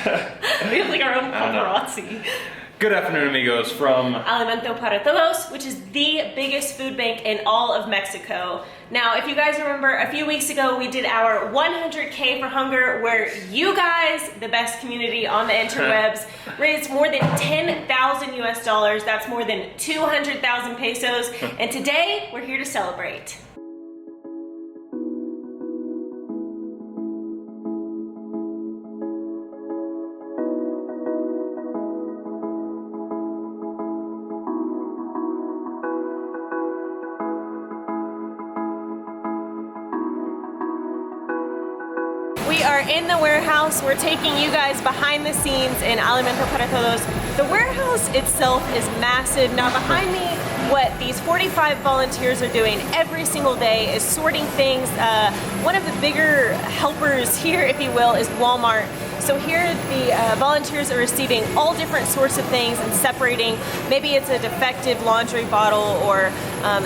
We have like our own paparazzi. Good afternoon, amigos, from Alimento para Todos, which is the biggest food bank in all of Mexico. Now, if you guys remember, a few weeks ago we did our 100K for Hunger, where you guys, the best community on the interwebs, raised more than 10,000 US dollars. That's more than 200,000 pesos. And today we're here to celebrate. We are in the warehouse. We're taking you guys behind the scenes in Alimento para Todos. The warehouse itself is massive. Now behind me, what these 45 volunteers are doing every single day is sorting things. One of the bigger helpers here, if you will, is Walmart. So here the volunteers are receiving all different sorts of things and separating. Maybe it's a defective laundry bottle or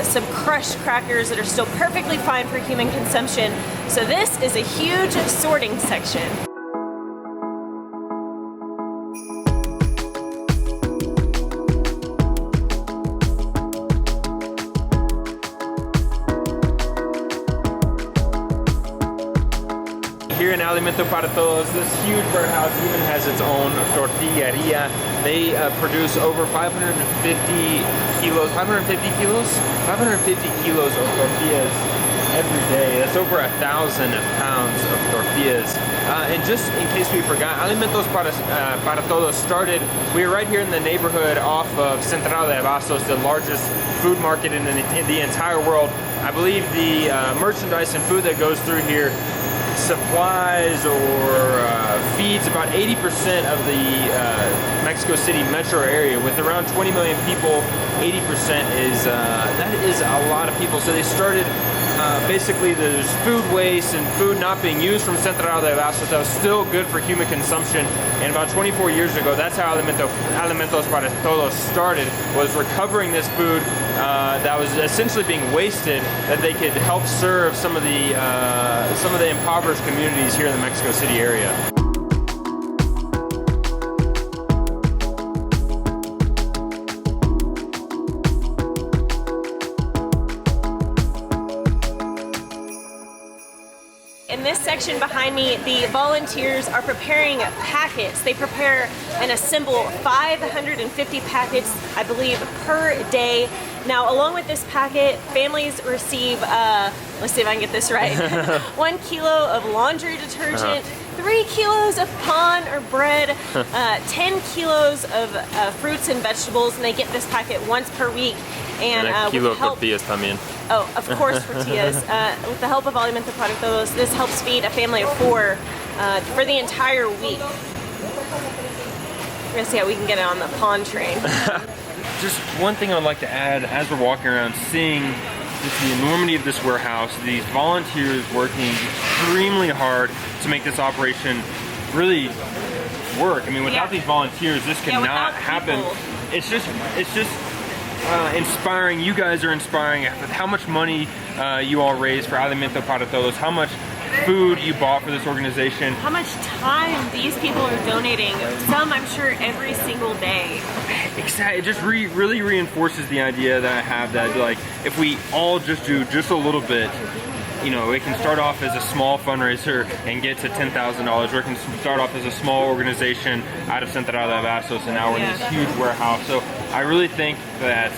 some crushed crackers that are still perfectly fine for human consumption. So this is a huge sorting section. here in Alimento para Todos. This huge warehouse even has its own tortilleria. They produce over 550 kilos of tortillas every day. That's over 1,000 pounds of tortillas. And just in case we forgot, Alimentos para Todos started, we were right here in the neighborhood off of Central de Abastos, the largest food market in the entire world. I believe the merchandise and food that goes through here supplies or feeds about 80% of the Mexico City metro area. With around 20 million people, 80% is that is a lot of people. So they started basically there's food waste and food not being used from Central de Abastos that was still good for human consumption. And about 24 years ago, that's how Alimentos para Todos started, was recovering this food that was essentially being wasted, that they could help serve some of the impoverished communities here in the Mexico City area. In this section behind me, the volunteers are preparing packets. They prepare and assemble 550 packets, I believe, per day. Now, along with this packet, families receive, let's see if I can get this right, 1 kilo of laundry detergent, 3 kilos of pan or bread, 10 kilos of fruits and vegetables, and they get this packet once per week. And a kilo of tortillas también. Oh, of course, tortillas. With the help of Alimento para Todos, this helps feed a family of 4 for the entire week. We're gonna see how we can get it on the pawn train. Just one thing I'd like to add, as we're walking around, seeing just the enormity of this warehouse, these volunteers working extremely hard to make this operation really work. I mean, without these volunteers, this could not happen. People. It's just inspiring. You guys are inspiring with how much money you all raise for Alimento para Todos, how much food you bought for this organization, how much time these people are donating, some I'm sure every single day. Exactly. It just really reinforces the idea that I have, that like if we all just do just a little bit, you know, it can start off as a small fundraiser and get to $10,000, or it can start off as a small organization out of Central de Abastos, and now we're in this huge warehouse. So I really think that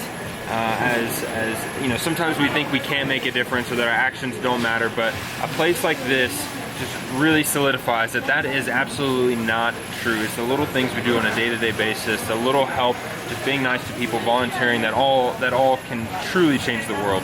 as you know, sometimes we think we can't make a difference or that our actions don't matter, but a place like this just really solidifies that is absolutely not true. It's the little things we do on a day-to-day basis, the little help, just being nice to people, volunteering, that all can truly change the world.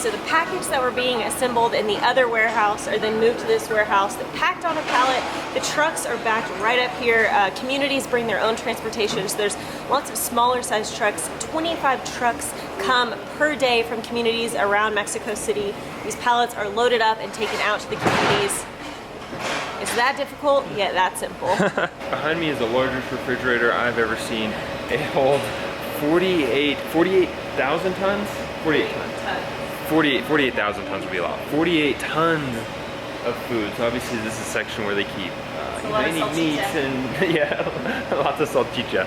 So the package that were being assembled in the other warehouse are then moved to this warehouse, they're packed on a pallet. The trucks are backed right up here. Communities bring their own transportation. So there's lots of smaller sized trucks. 25 trucks come per day from communities around Mexico City. These pallets are loaded up and taken out to the communities. Is that difficult? Yeah, that's simple. Behind me is the largest refrigerator I've ever seen. It holds 48,000 tons? 48,000 tons would be a lot. 48 tons of food. So obviously this is a section where they keep any meats and yeah, lots of salchicha.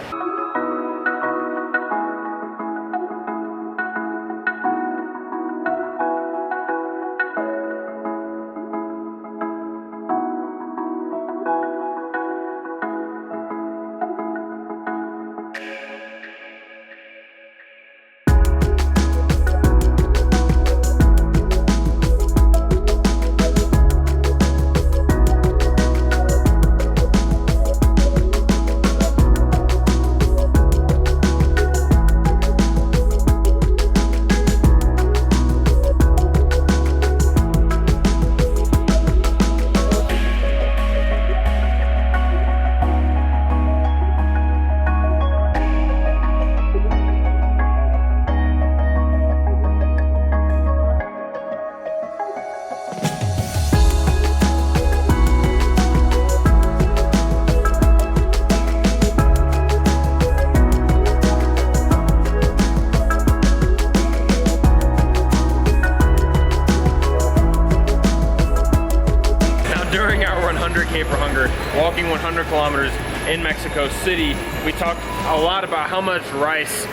Walking 100 kilometers in Mexico City, we talked a lot about how much rice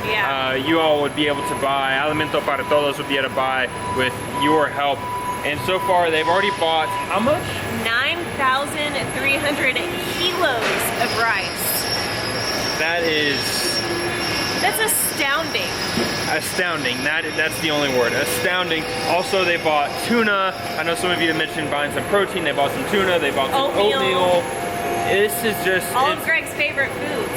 you all would be able to buy, Alimento para Todos would be able to buy with your help. And so far they've already bought how much? 9,300 kilos of rice. That's astounding. Astounding. That's the only word. Astounding. Also, they bought tuna. I know some of you mentioned buying some protein. They bought some tuna. They bought some oatmeal. This is just all of Greg's favorite foods.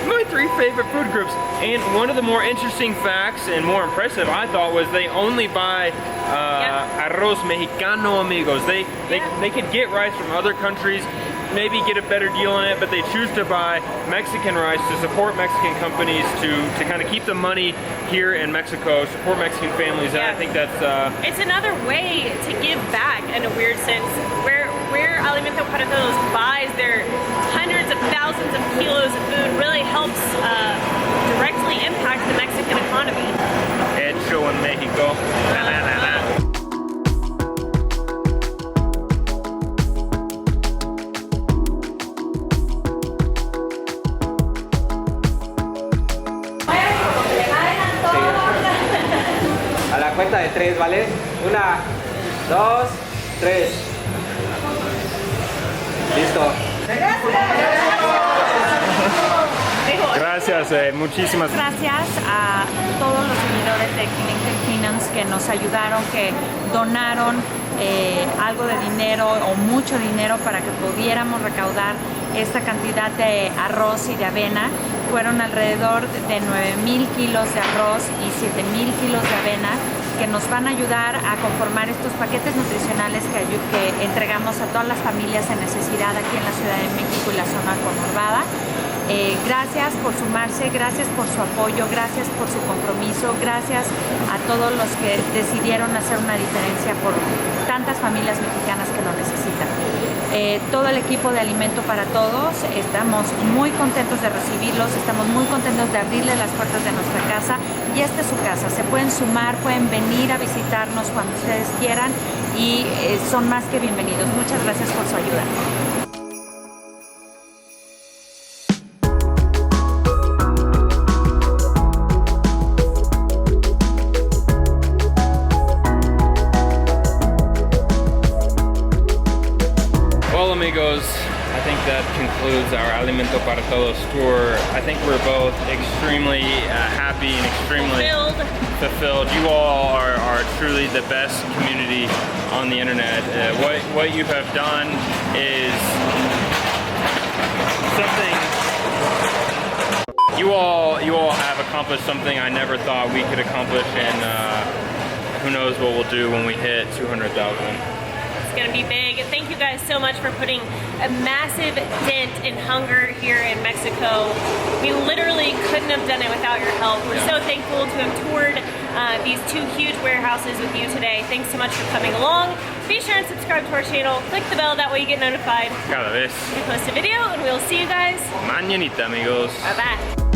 My 3 favorite food groups. And one of the more interesting facts and more impressive, I thought, was they only buy arroz mexicano, amigos. They could get rice from other countries, maybe get a better deal on it, but they choose to buy Mexican rice to support Mexican companies, to kind of keep the money here in Mexico, support Mexican families, and I think that's... It's another way to give back in a weird sense, where Alimento para Todos buys their hundreds of thousands of kilos of food really helps directly impact the Mexican economy. Hecho en Mexico. A la cuenta de 3, ¿vale? 1, 2, 3. Listo. Gracias, muchísimas gracias a todos los seguidores de Kennons que nos ayudaron, que donaron algo de dinero o mucho dinero para que pudiéramos recaudar esta cantidad de arroz y de avena. Fueron alrededor de 9,000 kilos de arroz y 7,000 kilos de avena que nos van a ayudar a conformar estos paquetes nutricionales que entregamos a todas las familias en necesidad aquí en la Ciudad de México y la zona conurbada. Gracias por sumarse, gracias por su apoyo, gracias por su compromiso, gracias a todos los que decidieron hacer una diferencia por tantas familias mexicanas que lo necesitan. Todo el equipo de Alimento para Todos, estamos muy contentos de recibirlos, estamos muy contentos de abrirles las puertas de nuestra casa y esta es su casa. Se pueden sumar, pueden venir a visitarnos cuando ustedes quieran y son más que bienvenidos. Muchas gracias por su ayuda. Amigos, I think that concludes our Alimento para Todos tour. I think we're both extremely happy and extremely fulfilled. You all are truly the best community on the internet. What you have done is something. You all have accomplished something I never thought we could accomplish in who knows what we'll do when we hit 200,000. It's gonna be big. Thank you guys so much for putting a massive dent in hunger here in Mexico. We literally couldn't have done it without your help. We're so thankful to have toured these 2 huge warehouses with you today. Thanks so much for coming along. Be sure and subscribe to our channel. Click the bell, that way you get notified Cada vez. when we post a video, and we'll see you guys Mañanita, amigos. bye-bye.